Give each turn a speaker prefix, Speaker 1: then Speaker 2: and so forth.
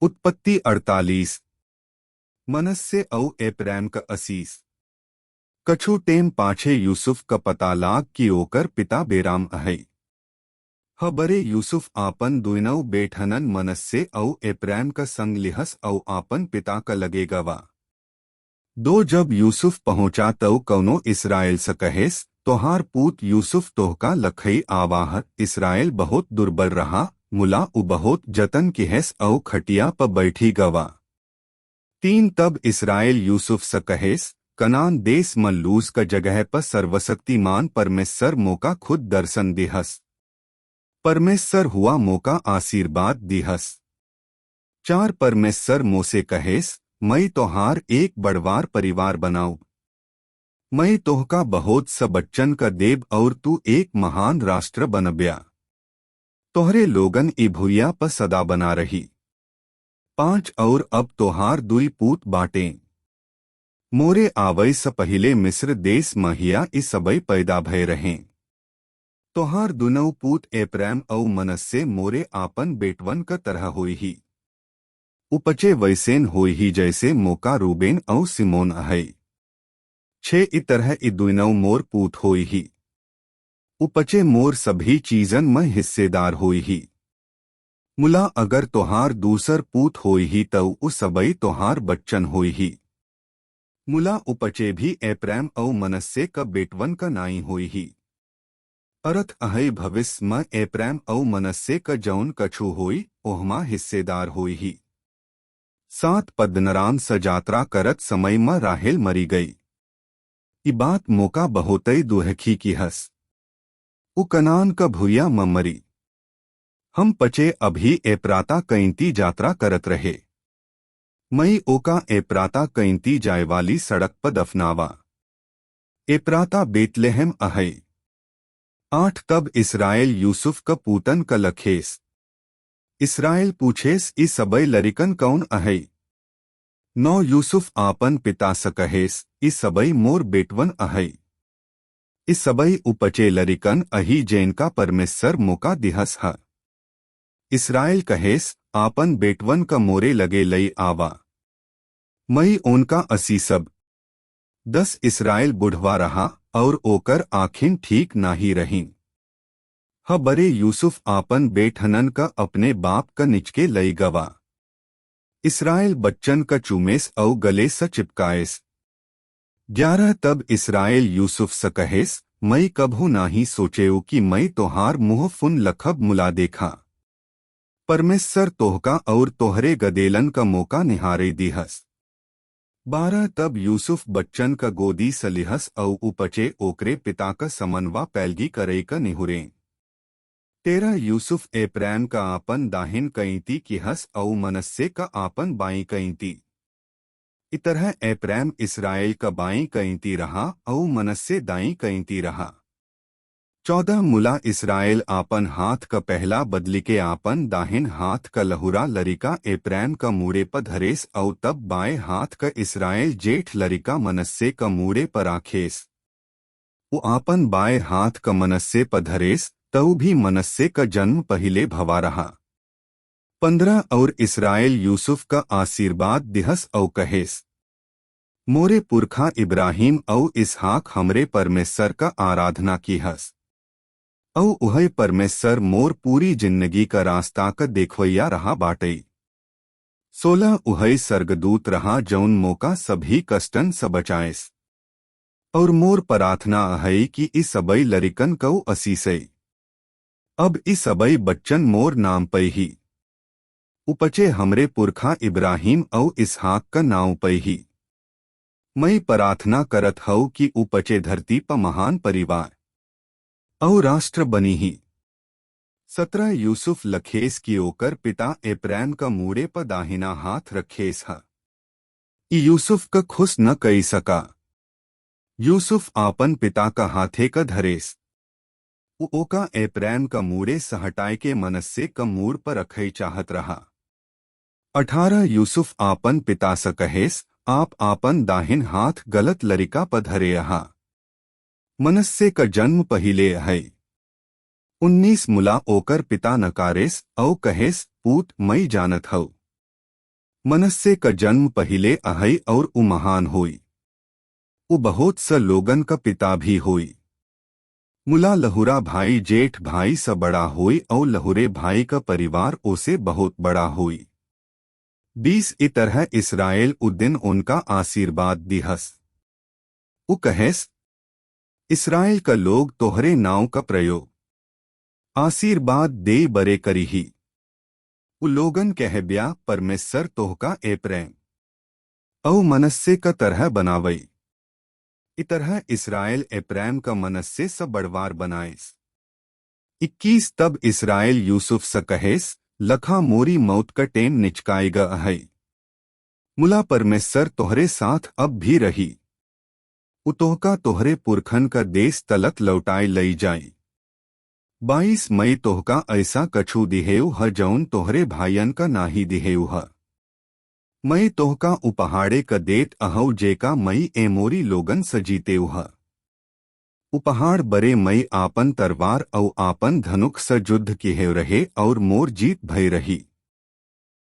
Speaker 1: उत्पत्ति 48। मनस्से औ एप्रैम का असीस। कछु टेम पाछे यूसुफ का पता लाग की ओकर पिता बेराम अहै। हबरे यूसुफ आपन दुइनौ बेठनन मनस्से औ एप्रैम का संग लिहस औ आपन पिता का लगे गवा। दो जब यूसुफ पहुंचा तौ कौनो इसराइल स कहेस, तोहार पूत यूसुफ तोहका लखई आवाह। इसराइल बहुत दुर्बल रहा, मुला उ बहुत जतन किहेस औ खटिया प बैठी गवा। तीन तब इसराइल यूसुफ स कहेस, कनान देश मल्लूस का जगह पर सर्वशक्तिमान परमेश्वर मौका खुद दर्शन दिहस। परमेश्वर हुआ मौका आशीर्वाद दिहस। चार परमेश्वर मोसे कहेस, मैं तोहार एक बड़वार परिवार बनाऊ। मैं तोहका बहुत स बच्चन का देव और तू एक महान राष्ट्र बनब्या। तोहरे लोगन ई भुइया प सदा बना रही। पांच और अब तोहार दुई पूत बाटें। मोरे आवै स पहिले मिस्र देश महिया ई सबई पैदा भय रहें। तोहार दुनौ पूत एप्रैम औ मनस्से मोरे आपन बेटवन क तरह होई ही। उपचे वैसेन होई ही जैसे मोका रूबेन औ सिमोन अहै। छे ई तरह ई दुइनौ मोर पूत होई ही। उपचे मोर सभी चीजन में हिस्सेदार होई ही। मुला अगर तोहार दूसर पूत होई ही तौ उ सबई तोहार बच्चन होई ही। मुला उपचे भी एप्रैम औ मनस्से क बेटवन का नाई होई ही। अर्थ अहै भविष्य में एप्रैम औ मनस्से क जौन कछु होई, ओहमा हिस्सेदार होई ही। सात पद्दनराम स यात्रा करत समय में राहेल मरी गई। ई बात मोका बहुतई दुहखी की हस। उ कनान का भुइया म मरी। हम पचे अभी एप्राता कईंती यात्रा करत रहे। मई ओका एप्राता कईंती जाय वाली सड़क पर दफनावा। एप्राता बेतलेहम अहै। आठ तब इसराइल यूसुफ का पूतन का लखेस। इसराइल पूछेस ई सबई लरिकन कौन अहै। नौ यूसुफ आपन पिता स कहेस, ई सबई मोर बेटवन अहै। ई सबई उपचे लरिकन अही जैन का परमेश्वर मोका दिहस ह। इसराइल कहेस, आपन बेटवन का मोरे लगे लई आवा। मई उनका असी सब। 10 इसराइल बुढ़वा रहा और ओकर आँखिन ठीक नाही रहीं। ह बरे यूसुफ आपन बेटहनन का अपने बाप का निचके लई गवा। इसराइल बच्चन का चूमेस औ गले स चिपकाएस। 11 तब इसराइल यूसुफ स कहेस, मई कभू नाही सोचेऊ कि मई तोहार मुँह फुन लखब मुला देखा। परमेश्वर तोहका और तोहरे गदेलन का मौका निहारे दिहस। 12 तब यूसुफ बच्चन का गोदी सलिहस औ उपचे ओकरे पिता का समनवा पैलगी करे का निहुरे। 13 यूसुफ एप्रैम का आपन दाहिन कईंती की हस औ मनस्से का आपन बाई कईंती। इतरह एप्रैम इसराइल का बाई कईंती रहा औ मनस्से दाई कईंती रहा। 14 मुला इसराइल आपन हाथ का पहला बदली के आपन दाहिन हाथ का लहुरा लरिका एप्रैम का मूड़े पर धरेस औ तब बाएं हाथ का इसराइल जेठ लरिका मनस्से का मूड़े पर आखेस। वो आपन बाएं हाथ का मनस्से पर धरेस, तऊ भी मनस्से का जन्म पहिले भवा रहा। 15 और इसराइल यूसुफ का आशीर्वाद दिहस औ कहेस, मोरे पुरखा इब्राहिम औ इसहाक हमरे परमेश्वर का आराधना की हस। औ उहै परमेश्वर मोर पूरी जिंदगी का रास्ता का देखवैया रहा बाटई। 16 उहै सर्गदूत रहा जौन मौका सभी कष्टन स बचाएस। और मोर प्रार्थना अहै कि इस सबई लरिकन कऊ असीसई। अब इस सबई बच्चन मोर नाम पई ही। उपचे हमरे पुरखा इब्राहिम औ इसहाक का नाव पई ही। मई प्रार्थना करत हऊ कि उपचे धरती प महान परिवार औ राष्ट्र बनी ही। 17 यूसुफ लखेस की ओकर पिता एप्रैम का मूड़े पर दाहिना हाथ रखेस ह। ई यूसुफ का खुश न कई सका। यूसुफ आपन पिता का हाथे का धरेस। ओका एप्रैम का मूड़े सहटाए के मनस्से का मूड़ पर रखई चाहत रहा। 18 यूसुफ आपन पिता स कहेस, आप आपन दाहिन हाथ गलत लरिका पर धरे रहा। मनस्से का जन्म पहिले है। 19 मुला ओकर पिता नकारेस औ कहेस, पूत मई जानत हऊ। मनस्से का जन्म पहिले अहई और उ महान होई। उ बहुत स लोगन का पिता भी होई। मुला लहुरा भाई जेठ भाई स बड़ा होई और लहुरे भाई का परिवार ओसे बहुत बड़ा होई। 20 इ तरह इसराइल उ दिन उनका आशीर्वाद दिहस। उ कहेस, इसराइल का लोग तोहरे नाव का प्रयोग आशीर्वाद दे बरे करीही। उ लोगन कहब्या परमेश्वर तोहका ए प्रेम औ मनस्से का तरह बनावई। इ तरह इसराइल एप्रेम का मनस्से स बड़वार बनाएस। 21 तब इसराइल यूसुफ स कहेस, लखा मोरी मौत का टेम निचकाएगा अहई। मुला परमेश्वर तोहरे साथ अब भी रही। उ तोहका तोहरे पुरखन का देश तलक लौटाए लई जाई। 22 मई तोहका ऐसा कछु दिहेउ ह जौन तोहरे भाइयन का नाही दिहेउ ह। मई तोहका उपहाड़े का देत अहौ जेका मई एमोरी लोगन सजीतेउ ह। उपहाड़ बरे मई आपन तरवार औ आपन धनुक स युद्ध किहेव रहे और मोर जीत भई रही।